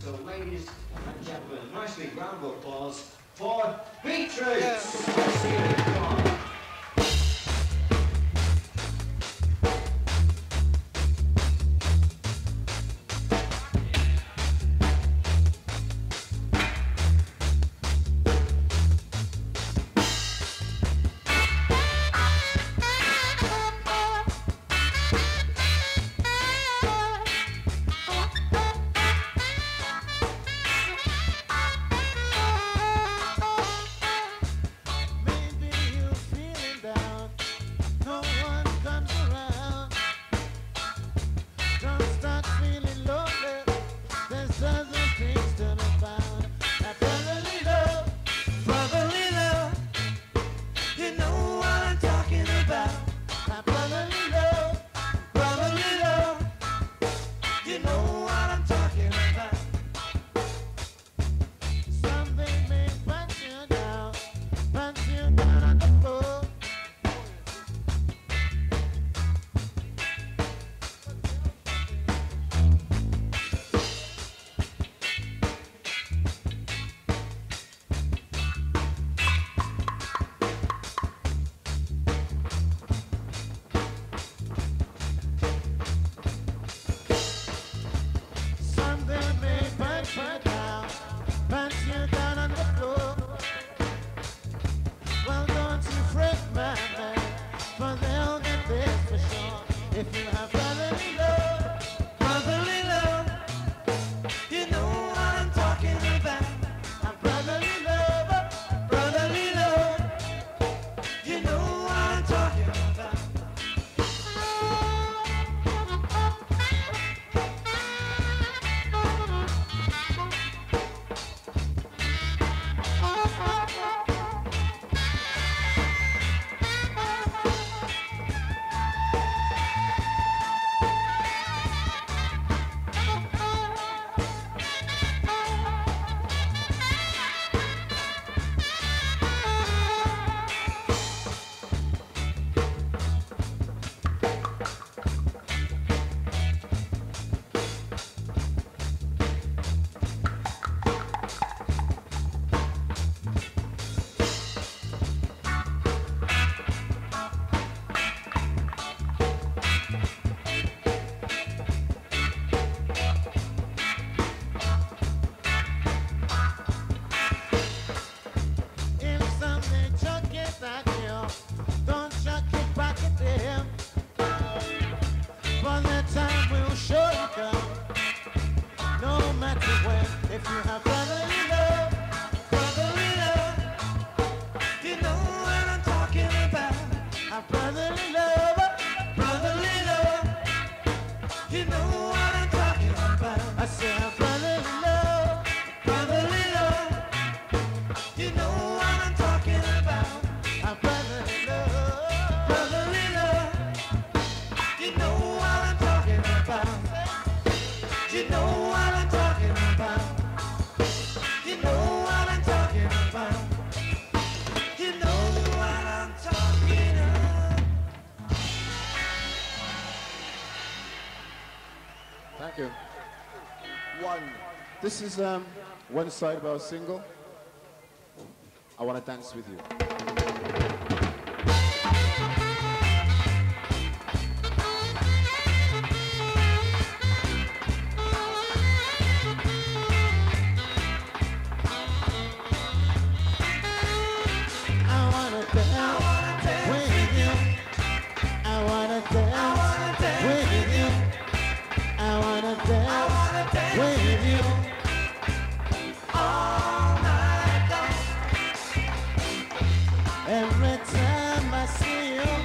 So, ladies and gentlemen, nicely round of applause for Beatroots. Come on. Thank you. This is one side of our single. I want to dance with you. Every time I see you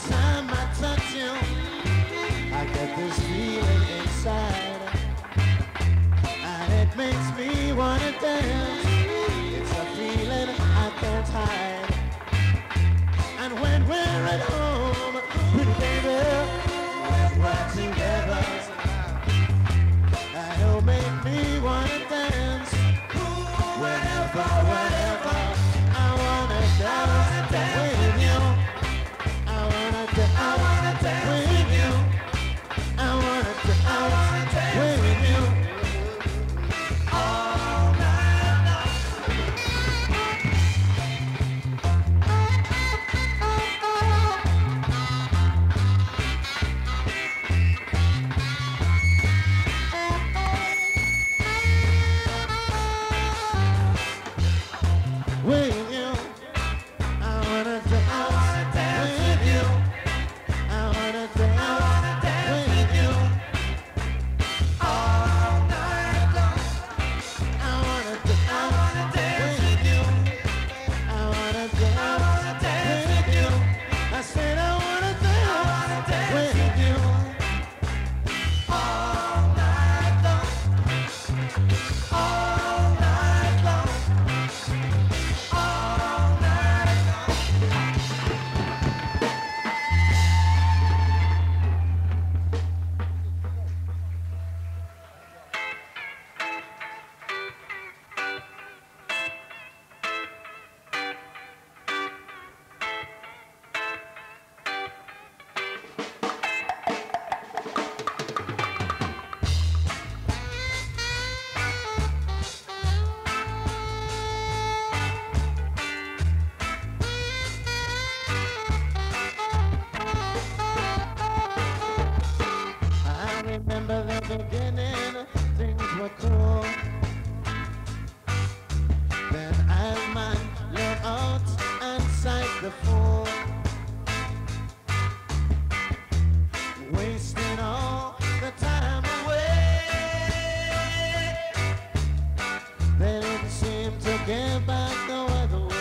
time I touch you, I get this feeling inside, and it makes me wanna dance. It's a feeling I can't hide. And when we're at home, pretty baby, when we're together, it'll make me wanna dance. Whenever, whenever, I wanna dance with you. I wanna dance with you. I wanna dance with you. All night long. With you, I wanna dance with you. I wanna dance with you all night long. I wanna dance with you. I wanna dance with you. I said I wanna dance with you all night long. All night long. All night long. I remember the beginning, things were cool. Then as my let out and sight the fool, wasting all the time away. They didn't seem to get back the other way.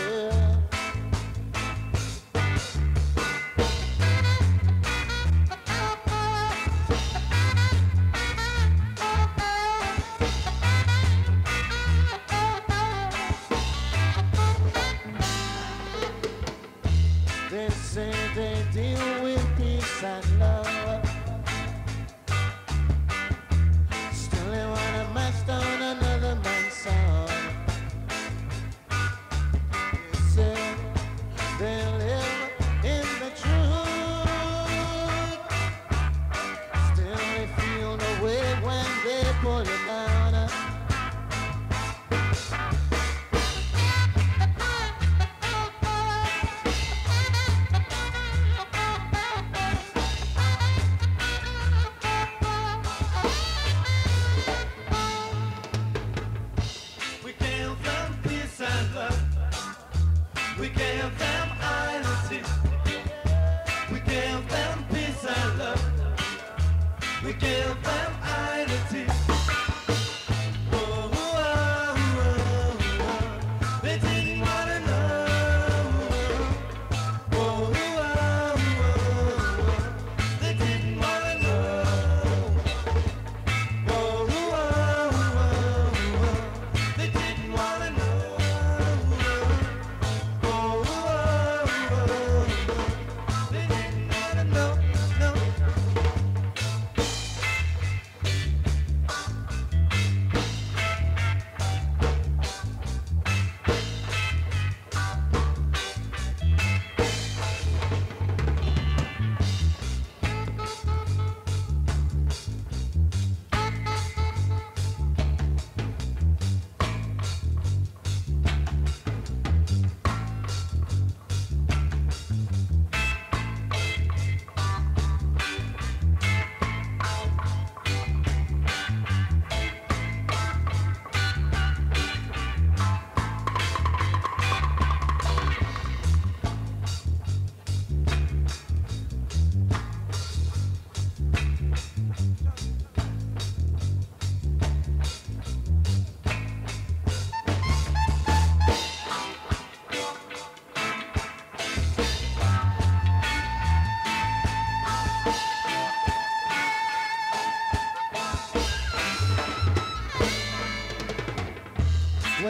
They say they deal with peace and love. Still they wanna mash down another man's soul. You say they live in the truth. Still they feel the weight when they pull you down. We came from peace and love. We came from honesty. We came from peace and love. We came from honesty. Oh, oh, oh, oh, oh. They didn't wanna know. Oh, oh, oh, oh. They didn't wanna know. Oh, oh, oh, oh. They didn't wanna know. Oh, oh, oh, oh. They didn't wanna know, no.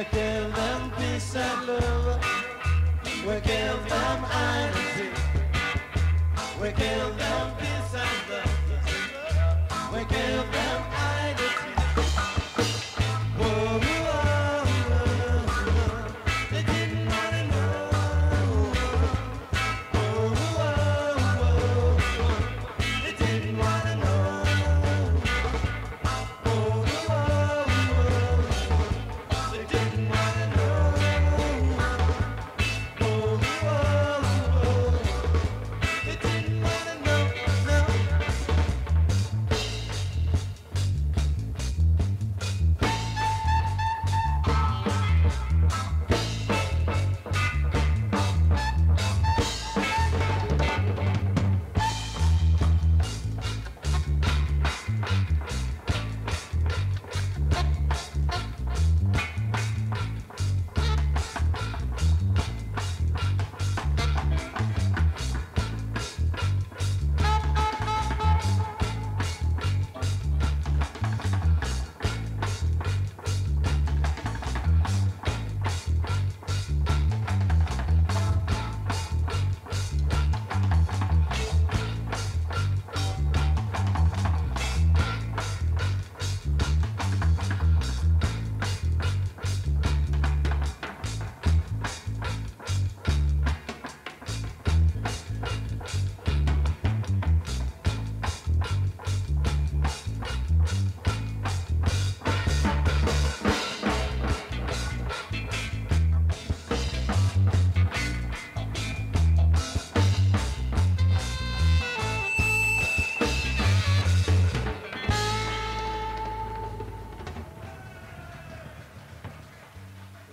We give them peace and love. We give them unity. We give them peace and love. We give them unity. Whoa, whoa, whoa, whoa. They didn't wanna know. Whoa, whoa, whoa, whoa. They didn't wanna know. Whoa, whoa, whoa, whoa. They didn't wanna know. Whoa, whoa, whoa. They didn't wanna know, no.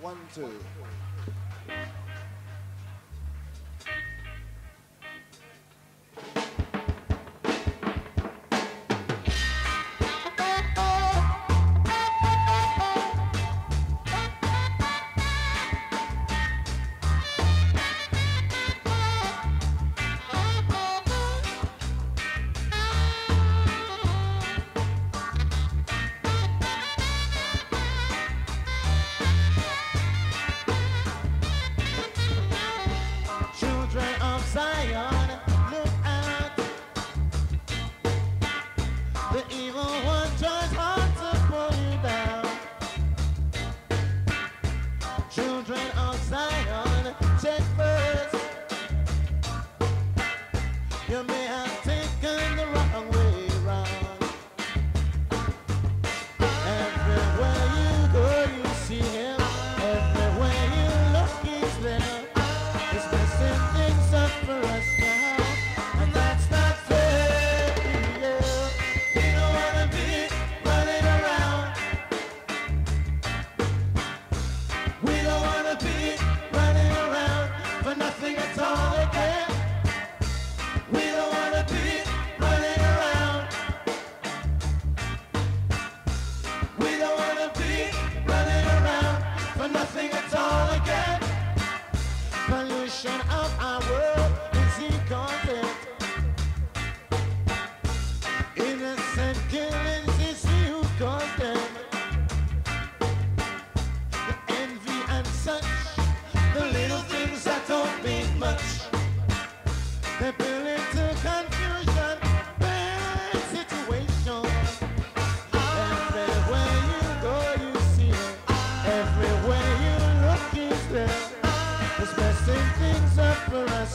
One, two. Children of Zion, look out. The evil one tries hard to pull you down. Children of Zion, check first. You may have taken the wrong way round. Everywhere you go, you see him. Everywhere you look, he's there. He's messing things up for us now, and that's not fair. Yeah. We don't wanna be running around. We don't wanna be running around for nothing at all again. We don't wanna be running around. We don't wanna be running around for nothing at all again. Pollution of our world is incontinent. Innocent killings is you cause them. The envy and such, the little things that don't mean much. They build into confusion, bad situation. Everywhere you go, you see it. Everywhere you look, is there. It's messing things up for us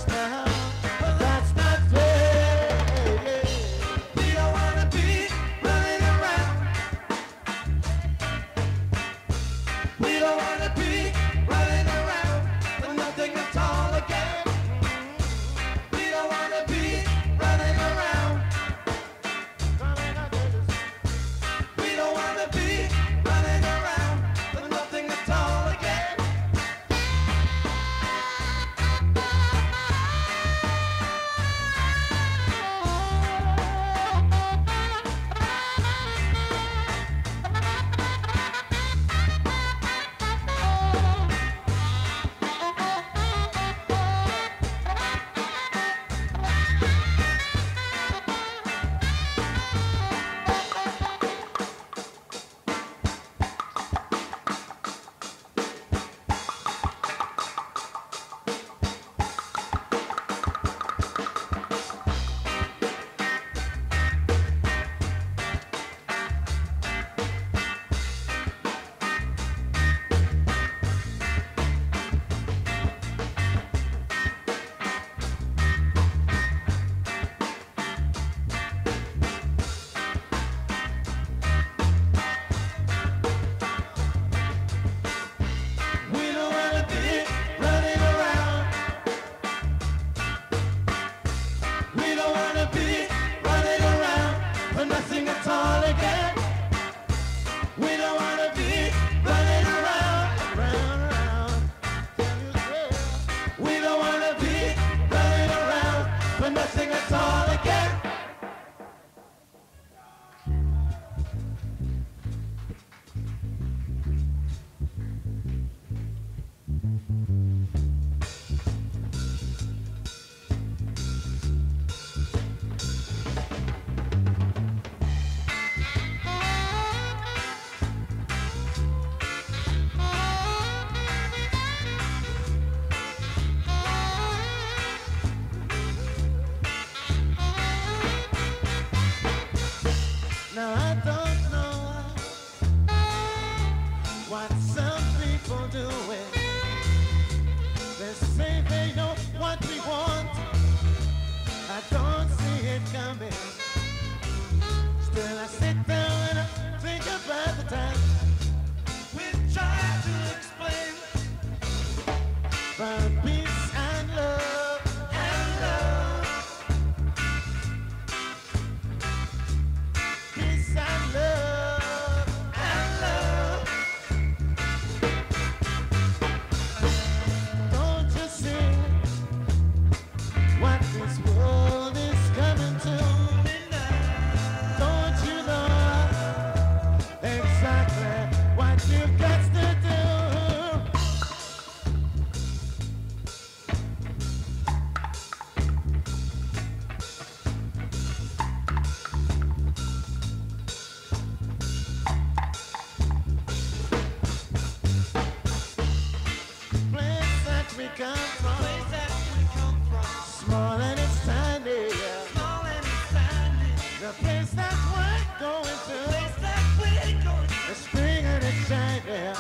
shining.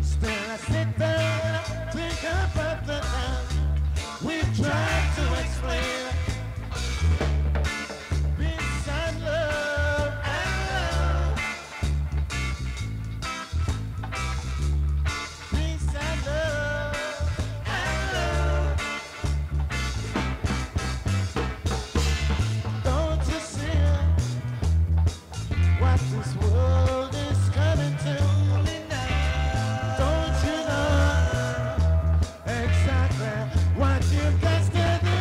Still I sit down, think about the time we've tried to explain. Peace and love and love. Peace and love and love. Don't you see what this world is coming to? Don't you know exactly what you've got to do?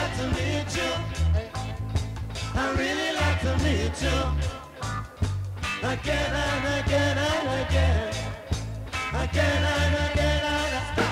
like to meet you. I really like to meet you. Again and again and again. Again and again and again.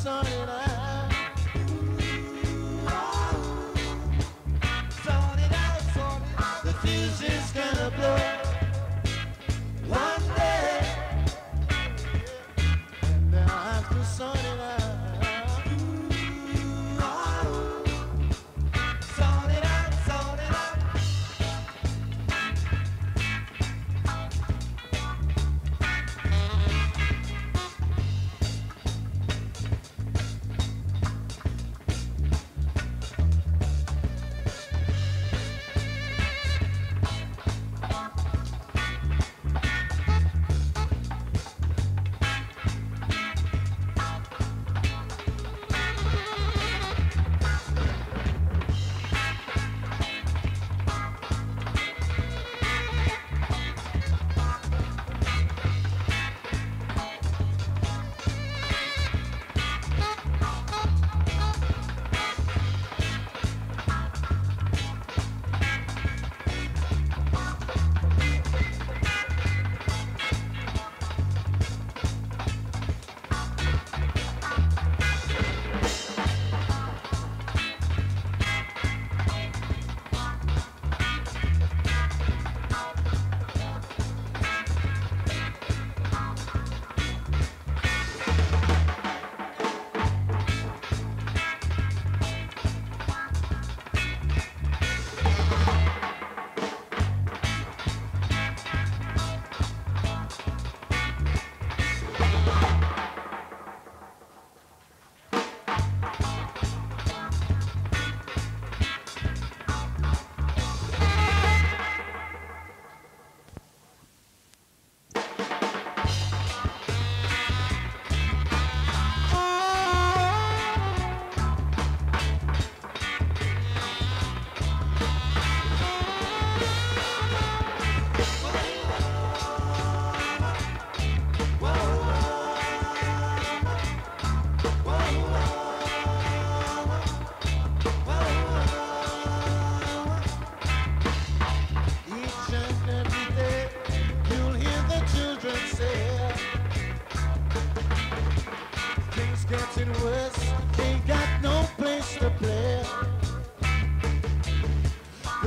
Sort it out.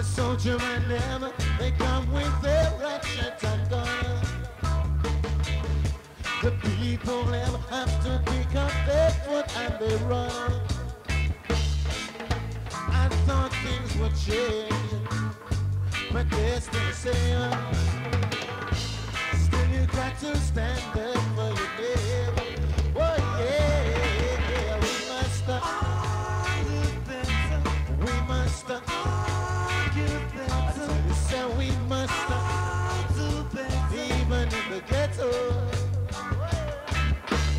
soldier and them, they come with their ratchet and gun. The people never have to pick up their foot and they run. I thought things would change, but they're still the same. Still you got to stand up for your neighbor. Oh yeah, we must argue better. We must argue better. I said we must argue better. Even in the ghetto,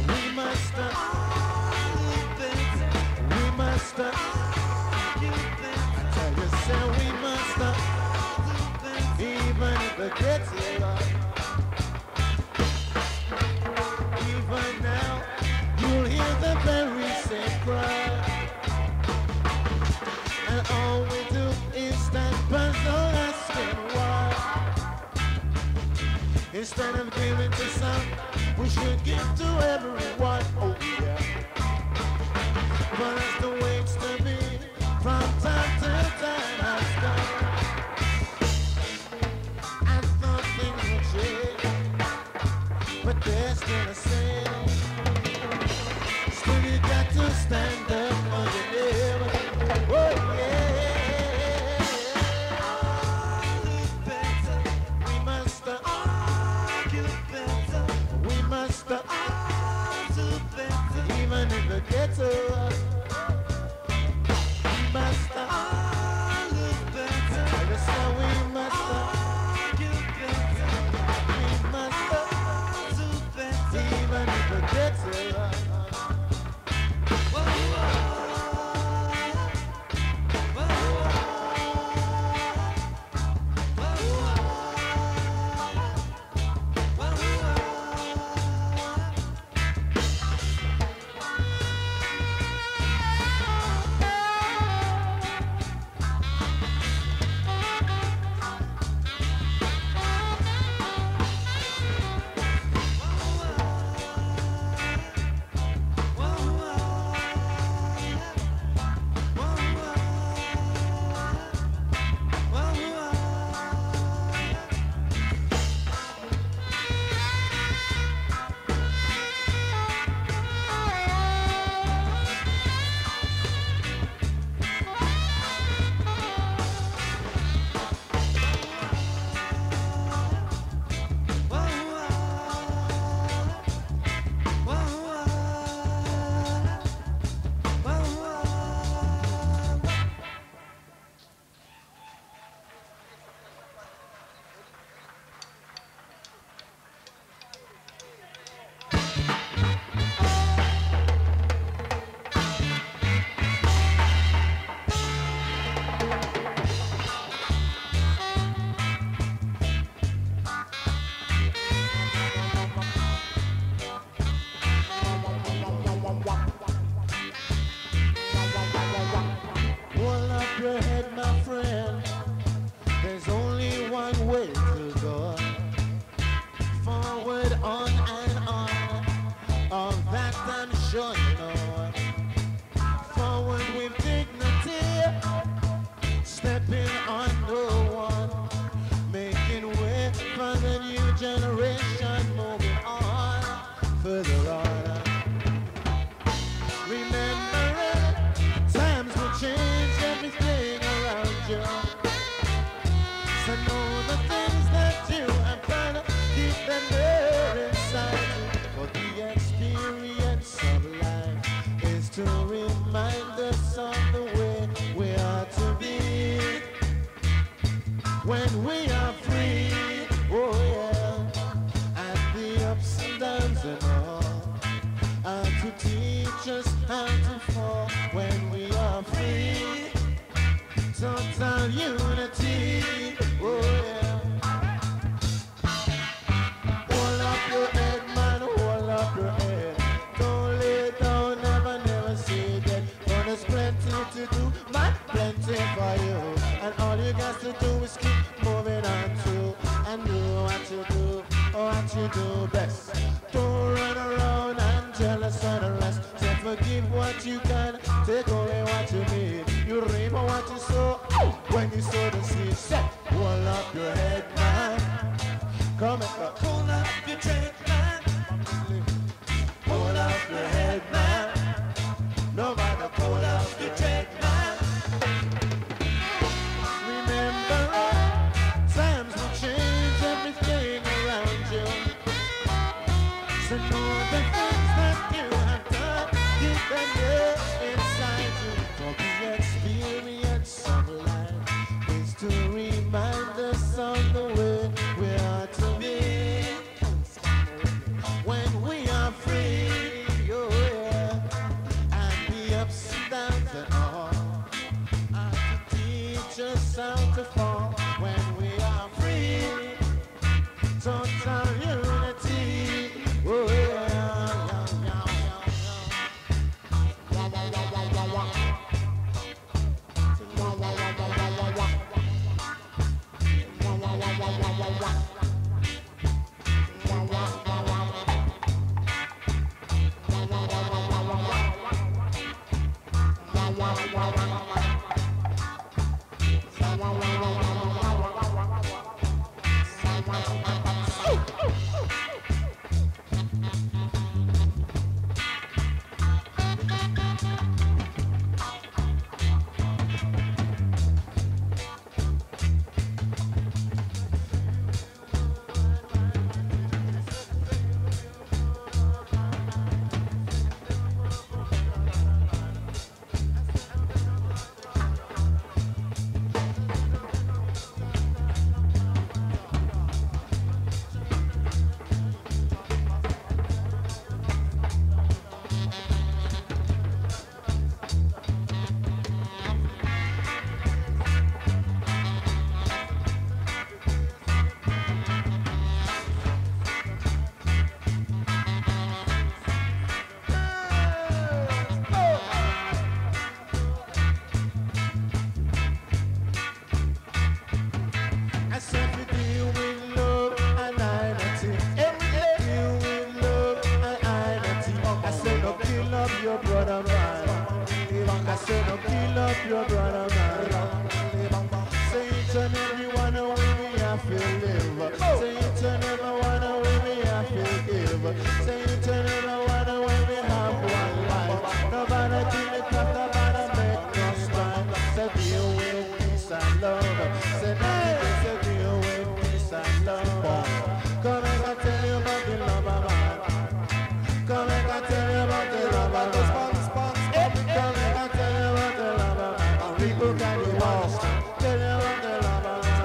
we must argue better. We must argue better. I tell you, say we must argue better. Even in the ghetto. Even now, you'll hear the very same cry. And all we do is stand puzzled asking why. Instead of giving to some, we should give to everyone. Oh yeah. But as the waits to be, from time to time has come. I thought things would change, but they're still the same. Still you got to stand up for your neighbor. Oh yeah. Argue better. We must argue better. We must argue better. Even in the ghetto, we must argue better. I just say we must argue better. We must argue better. Even in the ghetto. Hold up your head, my friend. There's only one way to go. Forward, on and on. Of that I'm sure you know. Forward with dignity. Stepping on no one. Making way for the new generation. Moving on. Further on. Remembering times will change everything around you. So know the things that you have done, keep them there inside you. For the experience of life is to remind us of the way we are to be. When we are free, oh yeah, and the ups and downs and all, and to teach us how to fall when we are free. Total unity, oh yeah. Hold up your head, man, hold up your head. Don't lay down, never, never say that. For there's plenty to do, man, plenty for you. And all you got to do is keep moving on through and do what you do, what you do best. Don't run around and jealous of the rest. Say forgive what you can, take away what you need. You reap what you sow. when you saw the sleep, say, hold up your head, man. Come and go. Hold up your tread, man. Hold up your head, man. No matter, hold up your tread, man. Remember, times will change everything around you. So know the things that you have done, keep them there inside you. For the experience of life is to remind us of the way we are to be. When we are free, oh yeah, and the ups and downs and all, and to teach us how to fall. When we are free, total unity, oh yeah, I said we deal with love and unity. Every day deal with love and unity. I said no kill up your brother man. I said no kill up your brother man. Say each and every one of we have to live. Say each and every one of we have to give. Say each and every one of we have one life. Nobody kill it, nobody make no strife. Say deal with peace and love. Say deal with peace and love. Come and I tell you about the love of man. Come and I tell you about the love of man. Come and I tell you about the love of man. People can be lost. Tell you about the love of man.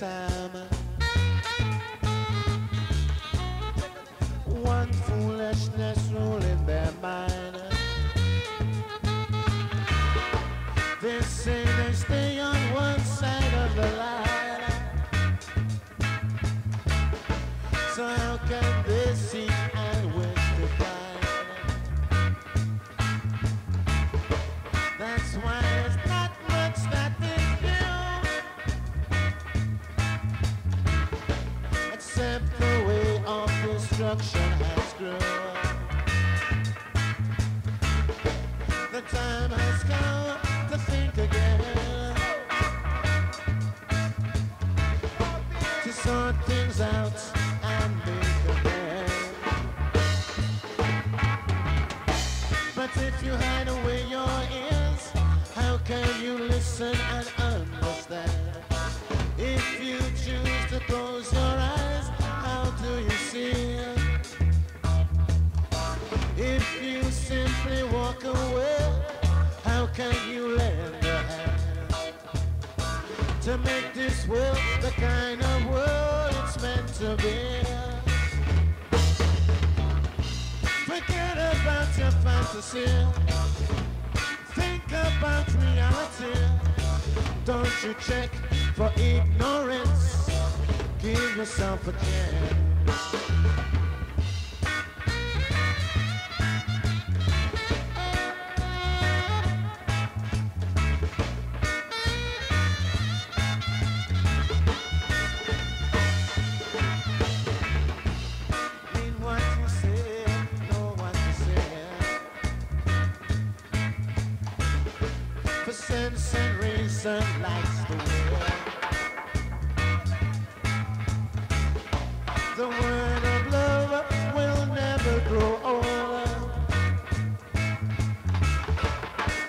time. One foolishness ruling their mind. They say they stay on one side of the line. So how can they see and wish to find? That's why there's not much that they do, except destruction has grown. The time has come to think again, to sort things out and make amends. But if you hide away your ears, how can you listen and understand? If you choose to close your eyes, how do you see? If you simply walk away, how can you lend a hand to make this world the kind of world it's meant to be? Forget about your fantasy, think about reality. Don't you check for ignorance, give yourself a chance. Mean what you say, know what you say. For sense and reason likes the way. The word of love will never grow old.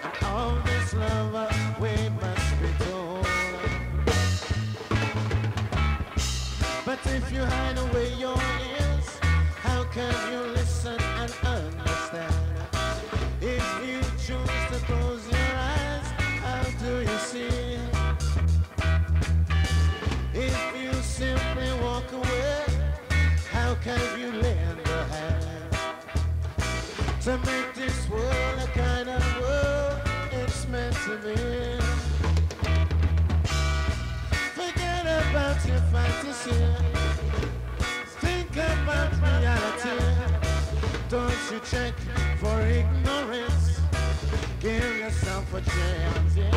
And all this love we must be told. But if you hide away your ears, how can you listen and understand? If you choose to close your eyes, how do you see? If you simply walk away, how can you lend a hand to make this world a kind of world it's meant to be? Forget about your fantasy, think about reality. Don't you check for ignorance, give yourself a chance, yeah.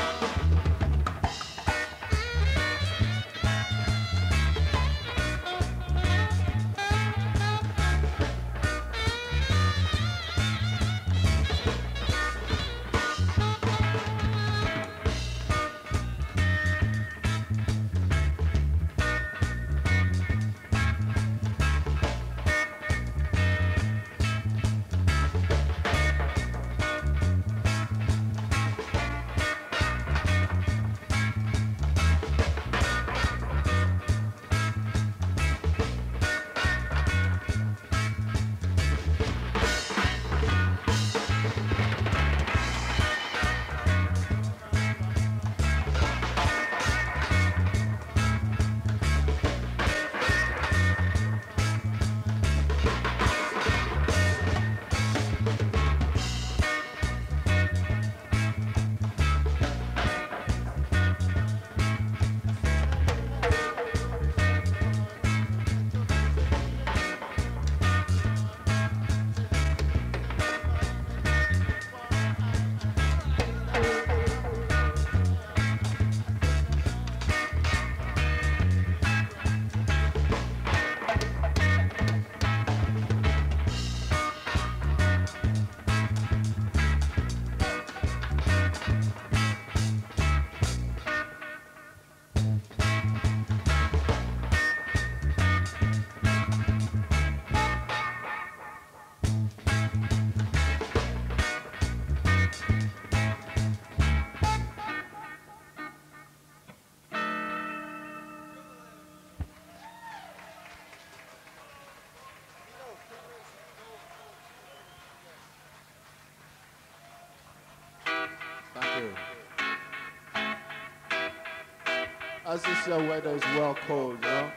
As this weather is well cold, you know,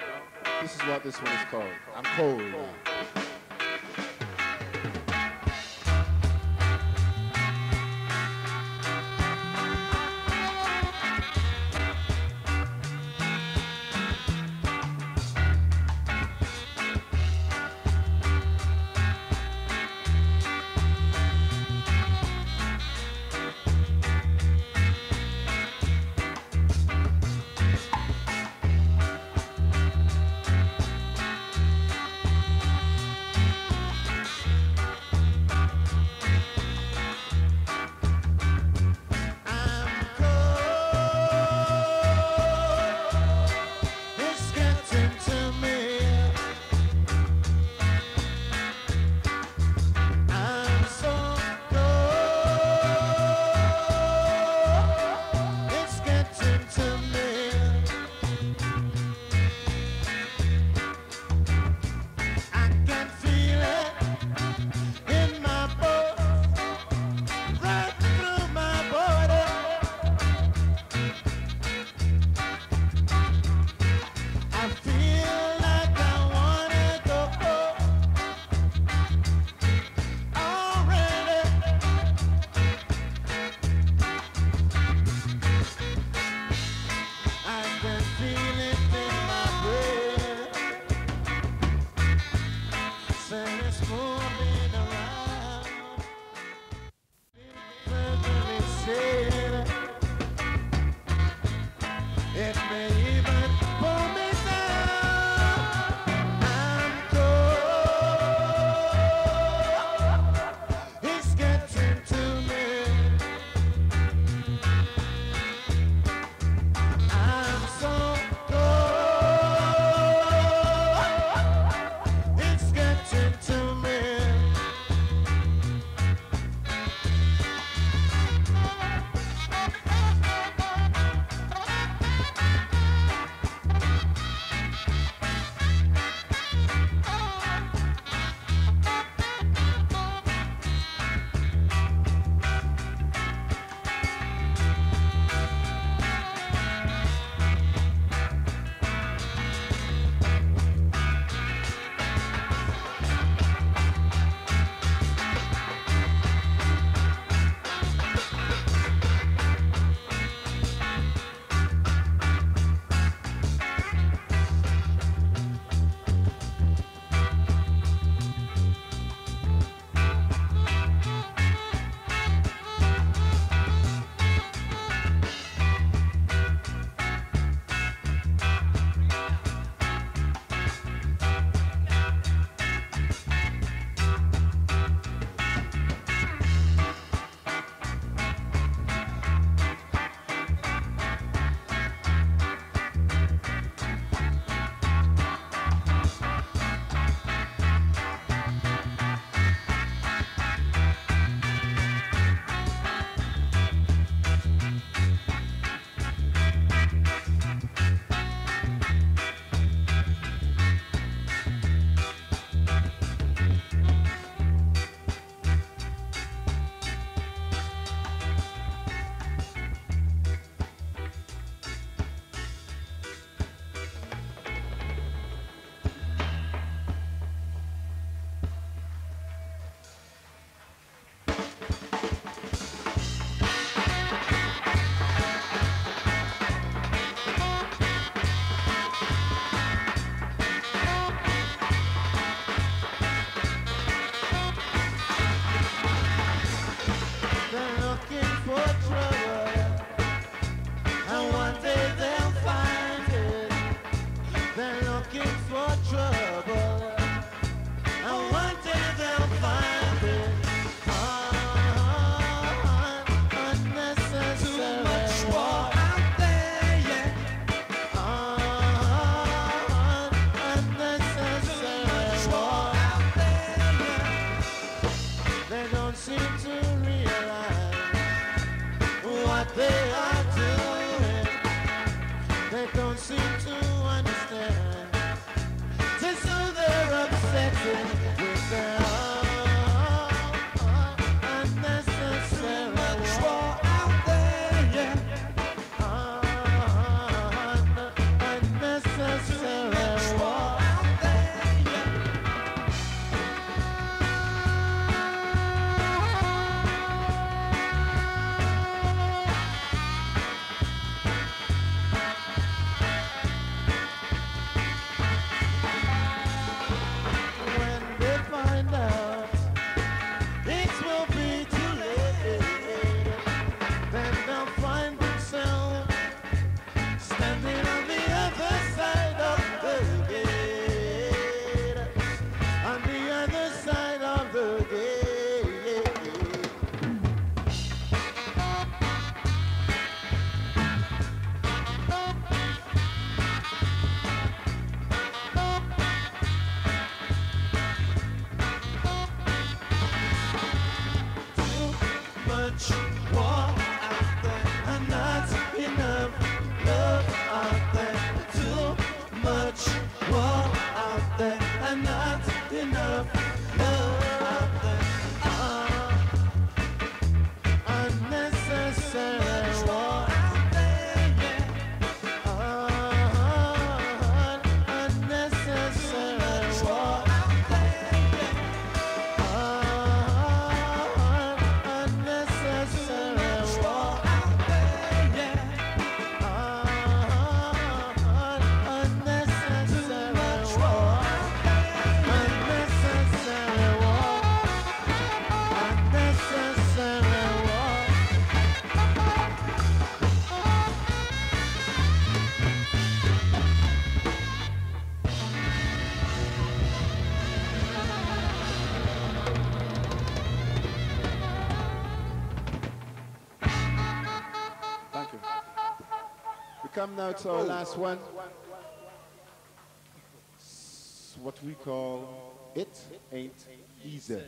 this is what this one is called. I'm cold. and it's moving around. Perfectly said, it may even pull me down. I'm cold, it's getting to me. I'm so cold, it's getting to me. come now to our last one. It's what we call It Ain't Easy.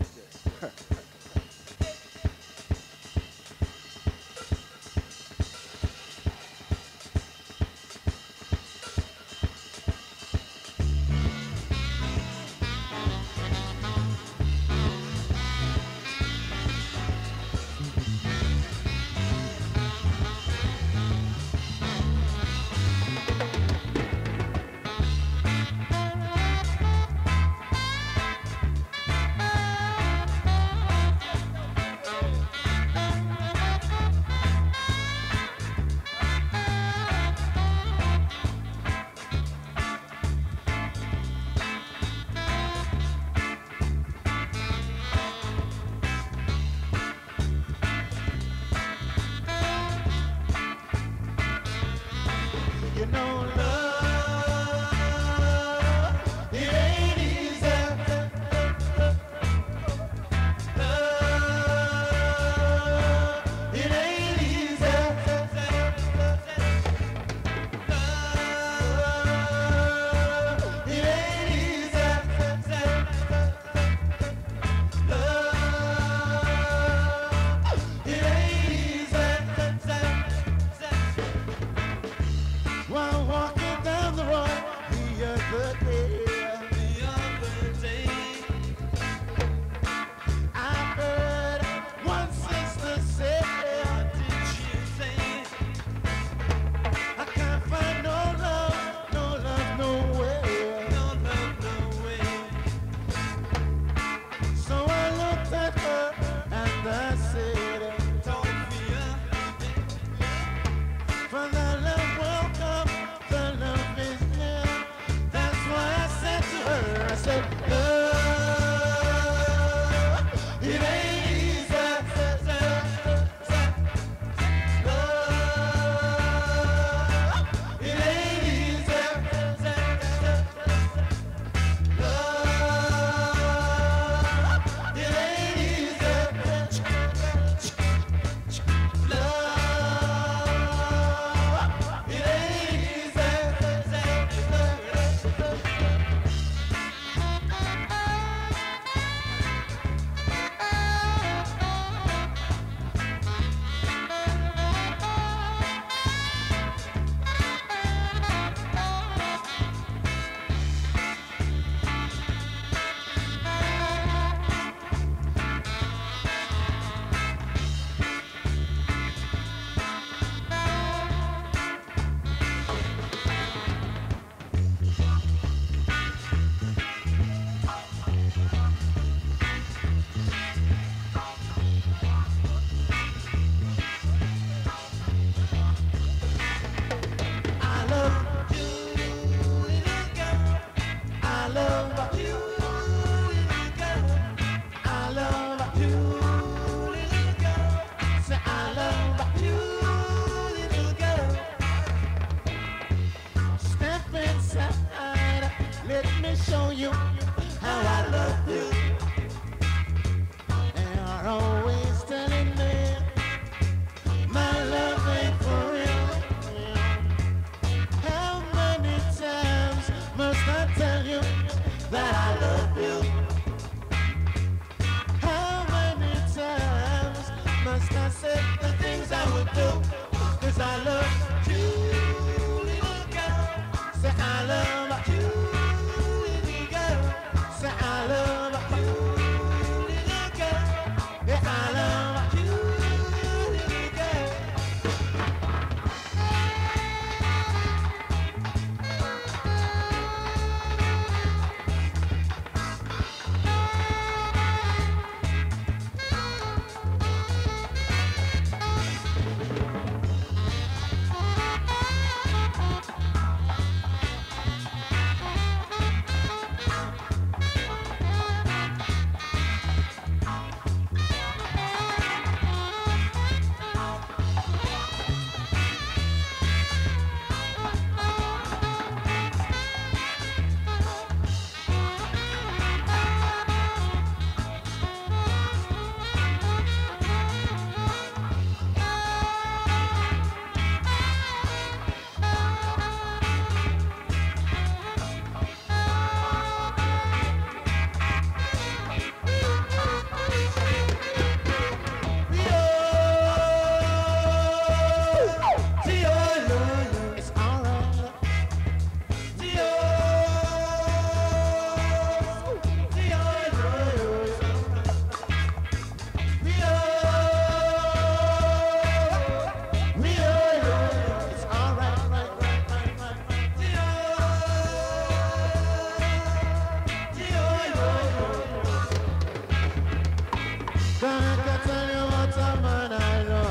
Come and I tell you about a man I know.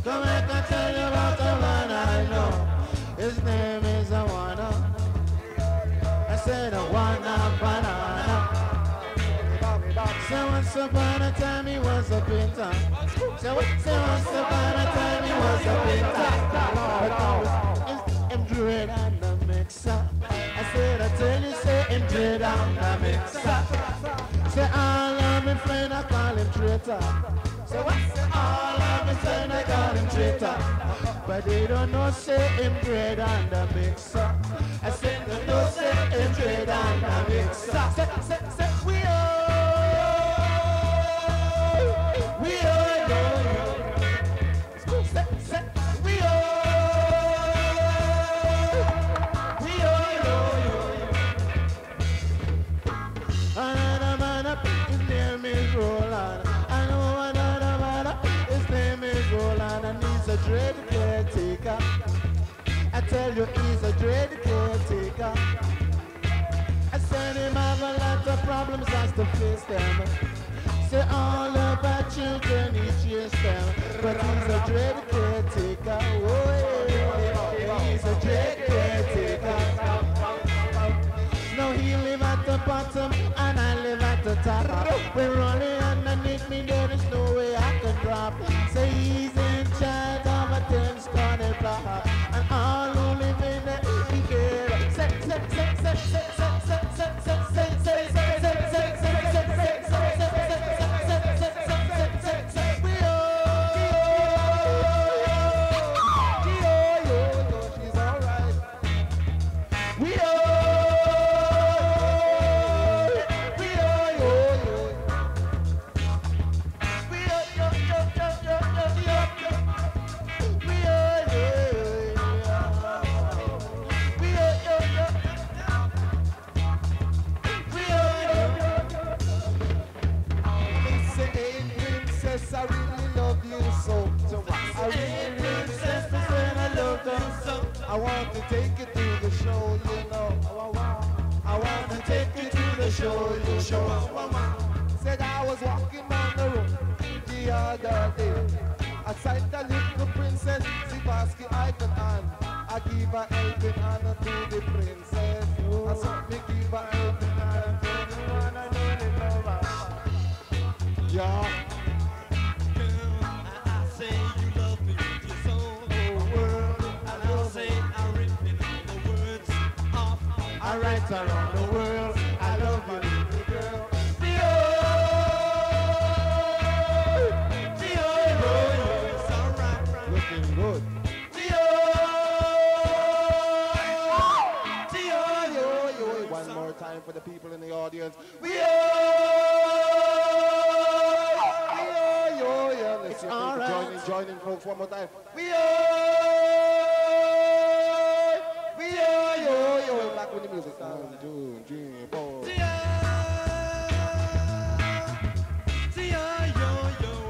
Come and I tell you about a man I know. His name is Awana. I said Awana Banana. So once upon a time he was a painter. So once upon a time he was a painter. But I was him dread and the mixer. I said I tell you say him dread and the mixer. Say all of me friend I call him traitor. So what's all of me friend I call him traitor. But they don't know say him dread and the mixer. I said they don't say him dread and the mixer. Say we all. We all know you. We all know you. Another man up, his name is Roland. I know another man up, his name is Roland. And he's a dread caretaker. I tell you he's a dread caretaker. I said him have a lot of problems as to face them. Say all of our children, he chased them. But he's a dread caretaker. Oh, yeah. He's a dread caretaker. Now he live at the bottom and I live at the top. We're rolling underneath me, there is no way I can drop. Say he's in charge of a 10 corner block. And all who live in the EK. Say. I really love you so. I really insist when I love them so. I want to take you to the show, you know. I want to take you to the show, you know. Said I was walking down the road the other day. I signed a little princess, Zivarsky icon hand. I give her helping hand to the princess. I saw me give her helping hand to the one I know the lover. Yeah. I write around the world, I love you, little girl. It's alright. Looking good. One more time for the people in the audience. Let's right. Join in, folks, one more time. Back with the music. 1, 2, 3, 4.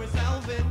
It's Alvin.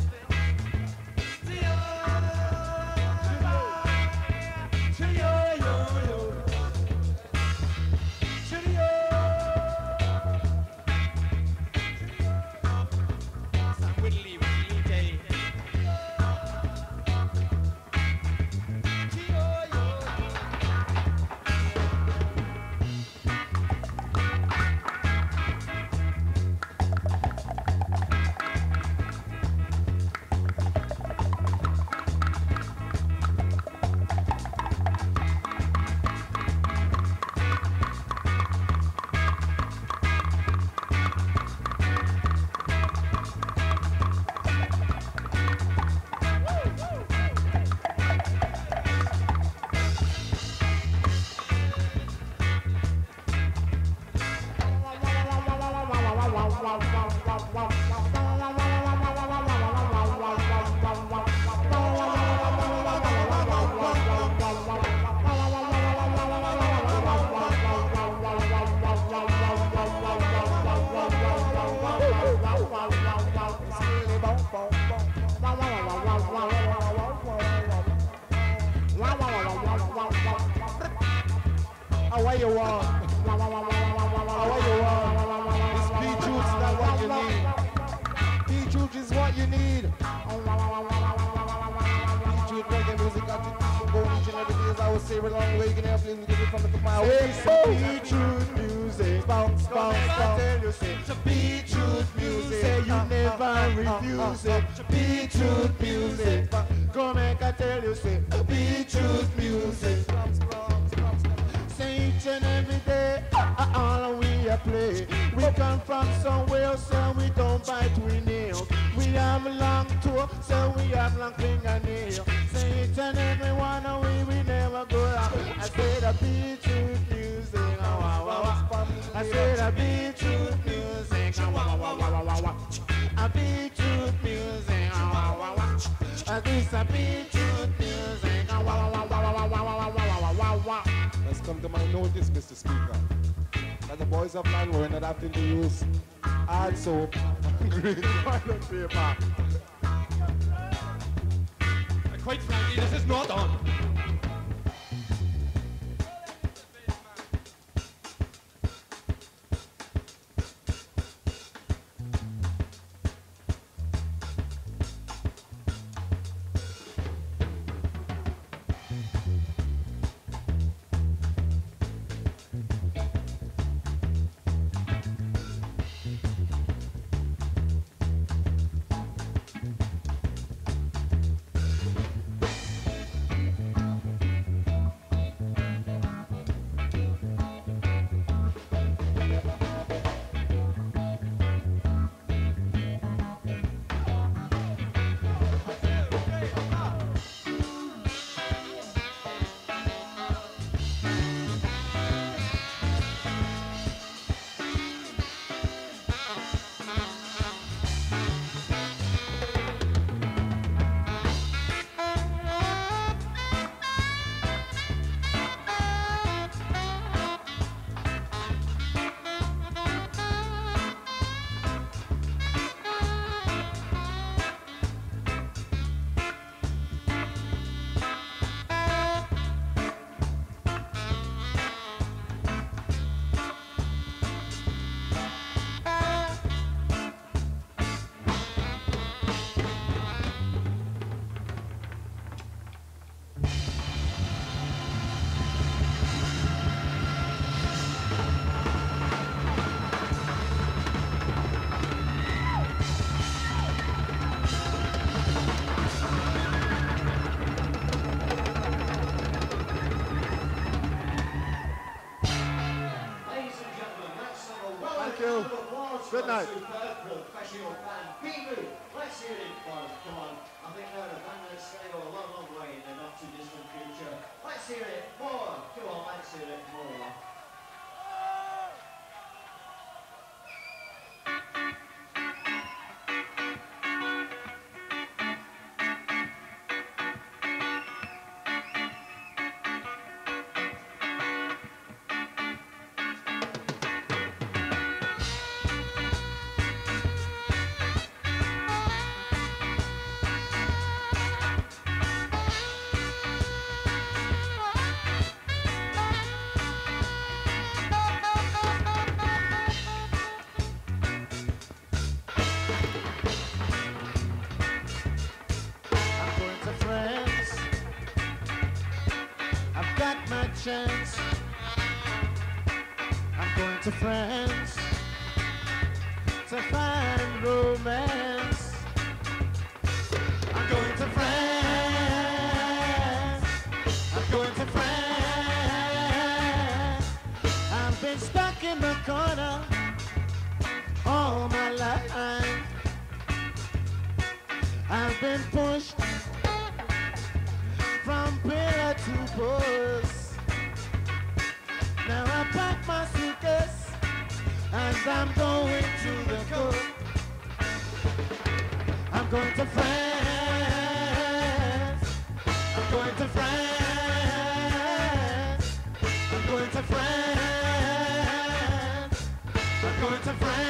How you want? How you want? It's Beatroots, that's what you need. say we're long way, you can help me get it from the my way. So Beatroots music, bounce, bounce, bounce. Tell you say, Beatroots music, say you never refuse it. Beatroots music, go make I tell you say, Beatroots music. Say each and every day, all we a play. We come from somewhere, so we don't bite we nails. We have a long toe, so we have long fingernails. Say each and every one of we never go out. I say the Beatroots music, I say the Beatroots music, a Beatroots music, a this a Beatroots music, Let's come to my notice, Mr. Speaker. That the boys of land were not having to use hard soap and green toilet paper. Quite frankly, this is not on. Good night. Professional band, Beatroots. Let's hear it first. Come on. I think they're a band that's going to go a long, long way in the not too distant future. Let's hear it more. Come on, let's hear it more. Chance. I'm going to France to find romance. I'm going to France. I'm going to France. I've been stuck in the corner all my life. I've been pushed from pillar to post. Now I pack my suitcase and I'm going to the coast. I'm going to France. I'm going to France. I'm going to France. I'm going to France.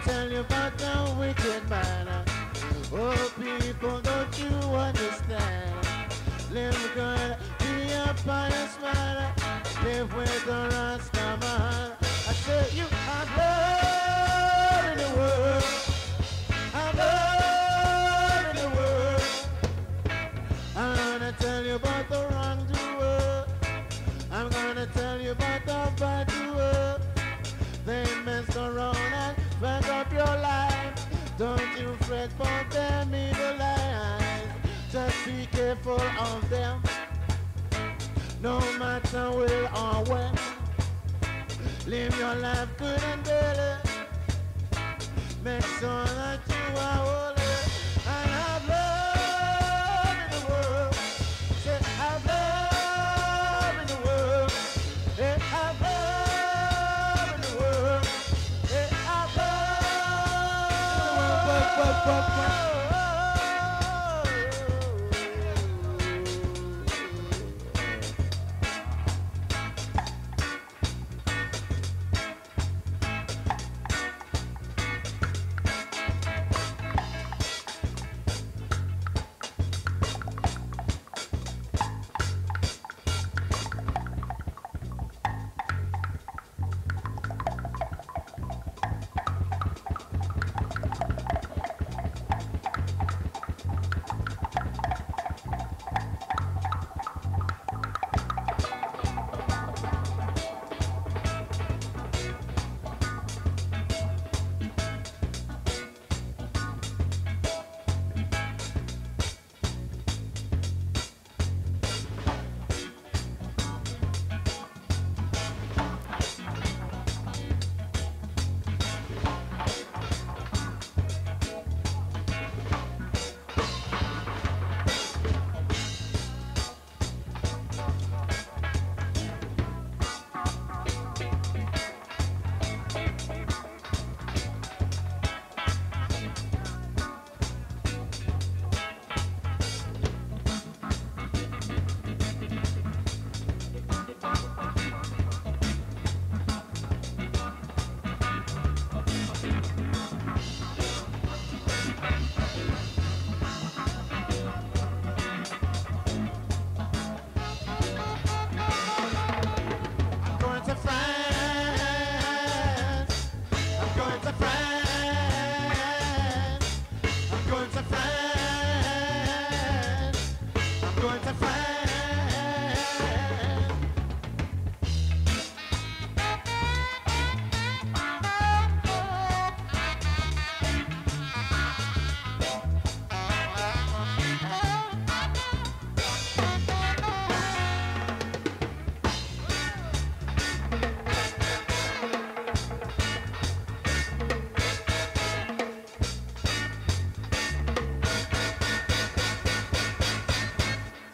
tell you about the wicked man. Oh, people, don't you understand? Live good, be a pious man. Live with the Rasta man. I say you have love in the world. Have love in the world. I'm gonna tell you about the wrongdoer. I'm gonna tell you about the bad doer. They mess around and fuck up your life. Don't you fret for them evil eyes. Just be careful of them. No matter where or when. Live your life good and better. Make sure that you are holy. And have love in the world. Say have love in the world. Hey, have love in the world. Hey, have love.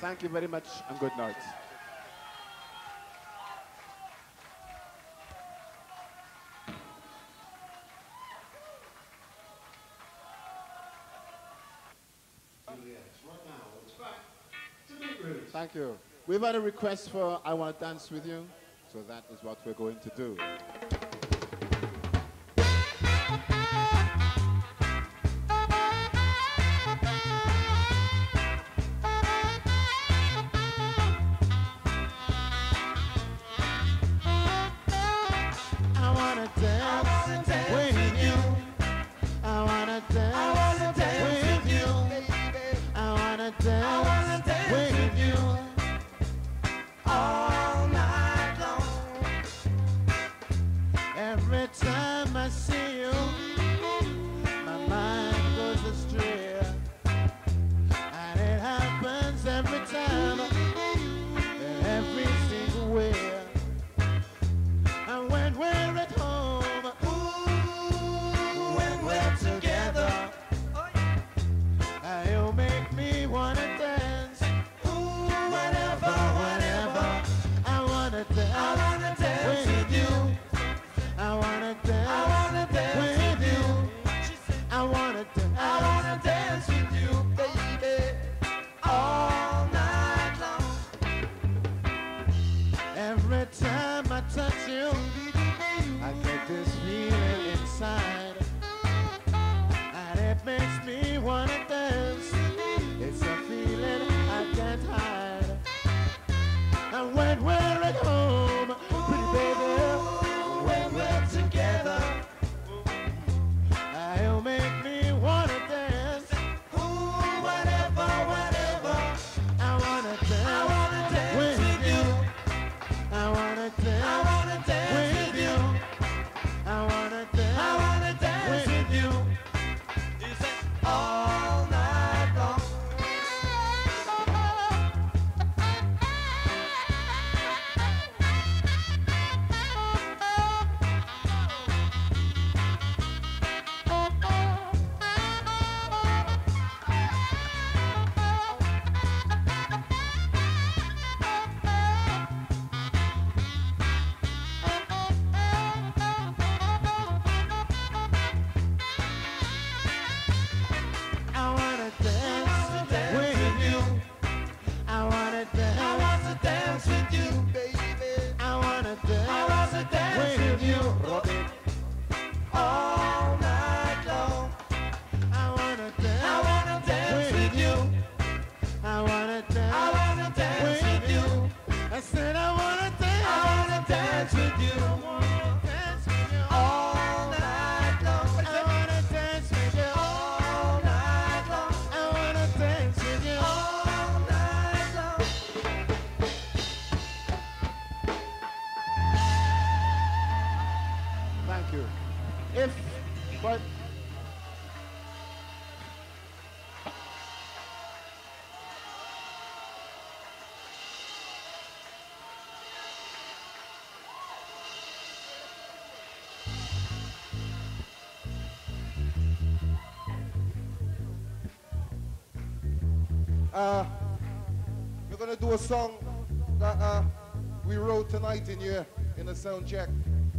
Thank you very much and good night. Juliets. Right now, it's back to Beatroots. Thank you. We've had a request for I Want to Dance With You, so that is what we're going to do. With Thank you. But we're gonna do a song that we wrote tonight in here in the sound check.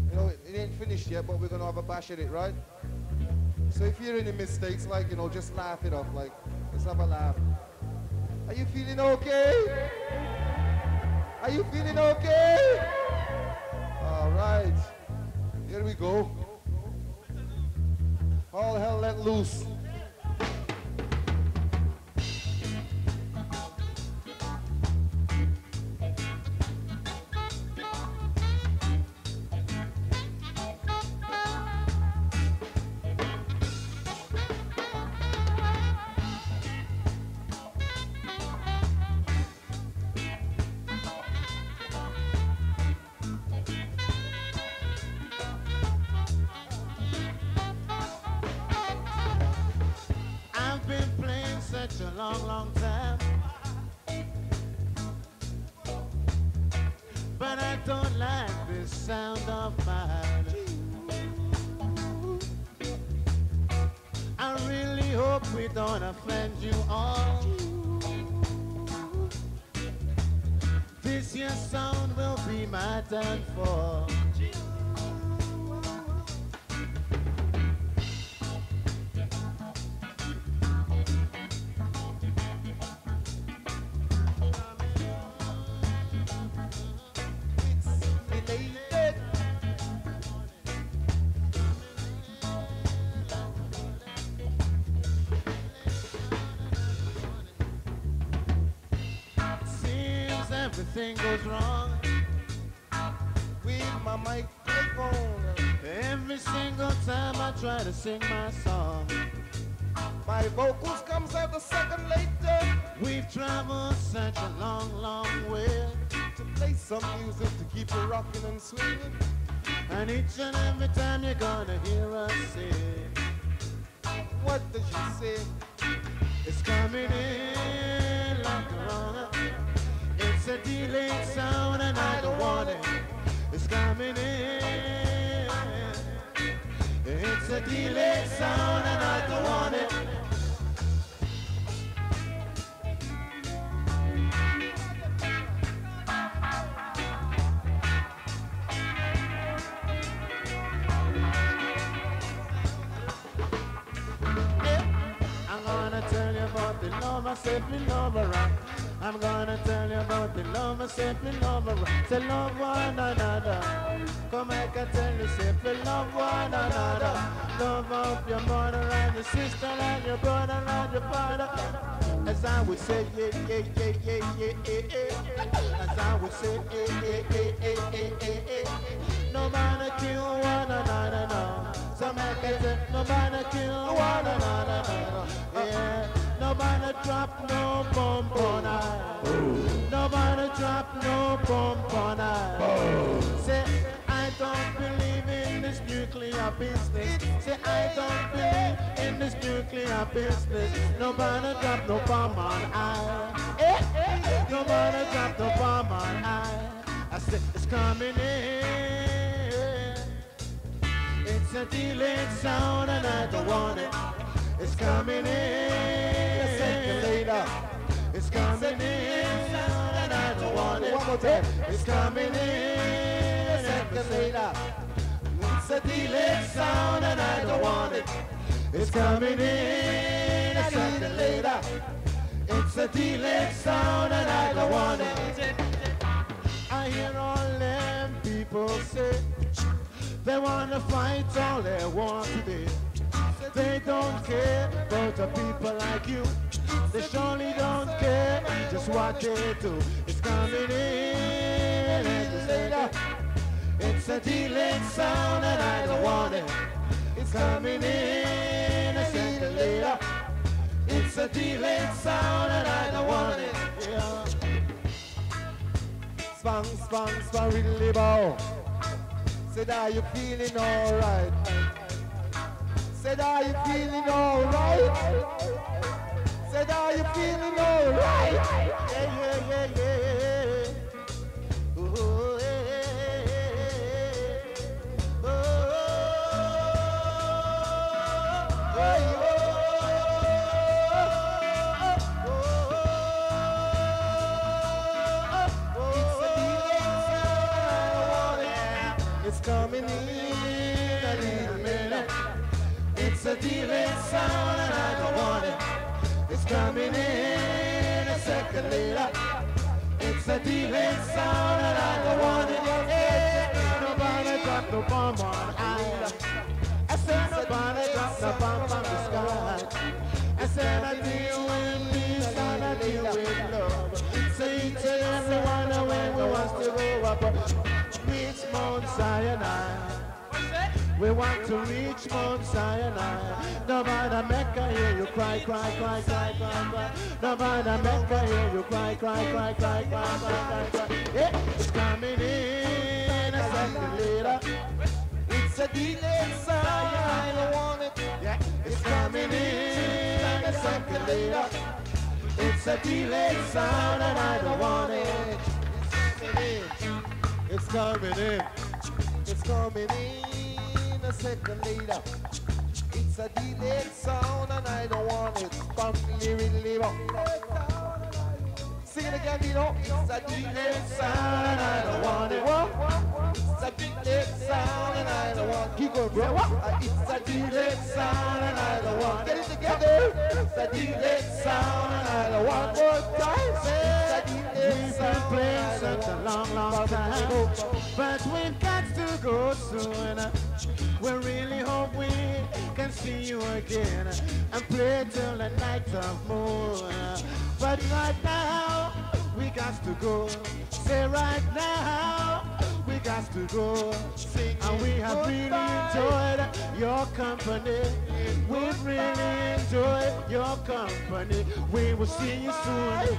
You know, it ain't finished yet, but we're gonna have a bash at it, right? So if you hear any mistakes, like, you know, just laugh it off, like, let's have a laugh. Are you feeling okay? Are you feeling okay? All right, here we go. All hell let loose. A long, long time, but I don't like this sound of mine. I really hope we don't offend you all. This year's sound will be my downfall. Everything goes wrong with my microphone. Every single time I try to sing my song, my vocals comes out a second later. We've traveled such a long, long way to play some music to keep you rocking and swinging. And each and every time you're gonna hear us sing. What does she say? It's coming in like a runner. It's a delayed sound and I don't want it. It's coming in. It's a delayed sound and I don't want it. I'm gonna tell you about the love I said we love around. I'm gonna tell you about the love I said we love around. Say love one another. Come I can tell you, say we love one another. Love up your mother and your sister and your brother and your father. As I would say, yeah, yeah, yeah, yeah, yeah, yeah, yeah. As I would say, yeah, yeah, yeah, yeah, yeah, yeah, yeah. Nobody kill one another, no. Some I can say, nobody kill one another, no. Yeah. Nobody drop no bomb on I. Nobody drop no bomb on I. Say, I don't believe in this nuclear business. Say, I don't believe in this nuclear business. Nobody drop no bomb on I. Nobody drop no bomb on I said, it's coming in. It's a delayed sound and I don't want it. It's coming in a second later. It's coming in and I don't want it. One more time. It's coming in a second later. It's a delayed sound and I don't want it. It's coming in a second later. It's a delayed sound and I don't want it. I hear all them people say they want to fight all they want to be. They don't care about the people like you. They surely don't care just what they do. It's coming in and later. It's a delayed sound and I don't want it. It's coming in a second later. It's a delayed sound and I don't want it. Yeah. Spang, spang, spang, riddly bow. Said, are you feeling alright? Said, are you feeling alright? Said, are you feeling alright? Yeah, yeah, yeah, yeah. Ooh, yeah, yeah, yeah. Oh, oh, it's coming in a little minute. It's a dealing sound and I don't want it. It's coming in a second later. It's a dealing sound and I don't want it. Yeah, nobody drop no bomb on I. I said nobody drop no bomb from the sky. I said I deal with peace and I deal with love. So each and every one of them wants to go up. Reach Mount Sinai. We want to reach Mount Sinai. Nobody make I hear you cry, cry, cry, cry, cry, cry. Nobody make I hear you cry, cry, cry, cry, cry, cry, cry, cry. Yeah, it's coming in a second later. It's a delayed sound, I don't want it. Yeah, it's coming in a second later. It's a delayed sound and I don't want it. It's coming in. It's coming in a second later. It's a delayed sound and I don't want it. Bump, sing it again, you know. It's a delayed sound and I don't want it. What? It's a delayed sound and I don't want it. Keep going, bro. It's a delayed sound and I don't want it. Get it together. It's a delayed sound and I don't want it. More time. We've been playing such a long, long time, but we've got to go soon. We really hope we can see you again and play till the night of moon. But right now, we got to go. Say right now, we got to go. And we have really enjoyed your company. We've really enjoyed your company. We will see you soon.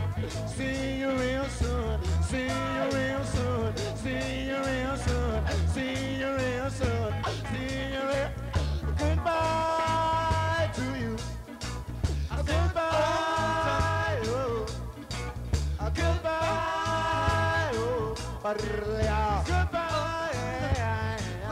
See you real soon. See you real soon. See you real soon. See you real soon. See you real. Goodbye to you. Goodbye. Oh. Goodbye. Oh. Goodbye.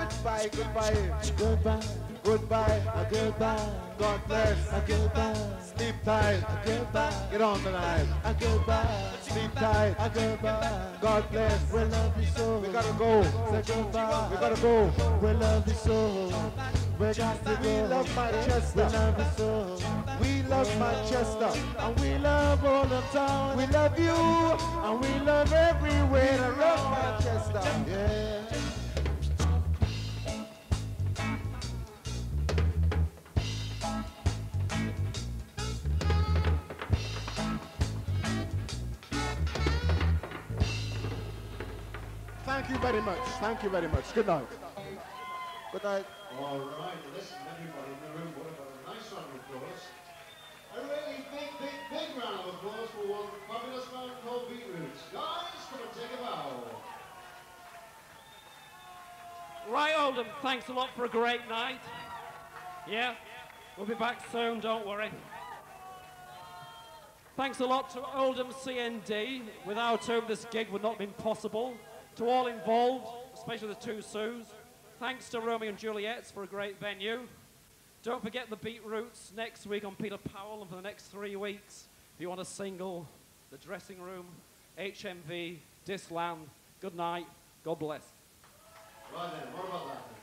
Goodbye. Goodbye. Goodbye. Goodbye. Goodbye. God bless. Goodbye. Sleep tight. Goodbye. Get on tonight. Goodbye. Sleep tight. Goodbye. God bless. We love you so. We gotta go. Say goodbye. We gotta go. We love you so. We got to go. We love Manchester. We love you so. We love Manchester. And we love all the town. We love you. And we love everywhere. We love Manchester. Yeah. Thank you very much. Thank you very much. Good night. Good night. All right, listen, everybody in the room, what about a nice round of applause? A really big round of applause for one fabulous man called Beatroots. Guys, come and take a bow. Right, Oldham, thanks a lot for a great night. Yeah, we'll be back soon, don't worry. Thanks a lot to Oldham CND, without whom this gig would not have been possible. To all involved, especially the two Sues. Thanks to Romeo and Juliets for a great venue. Don't forget the Beatroots next week on Peter Powell, and for the next 3 weeks, if you want a single, The Dressing Room, HMV, Disland. Good night. God bless. Right then, what about that?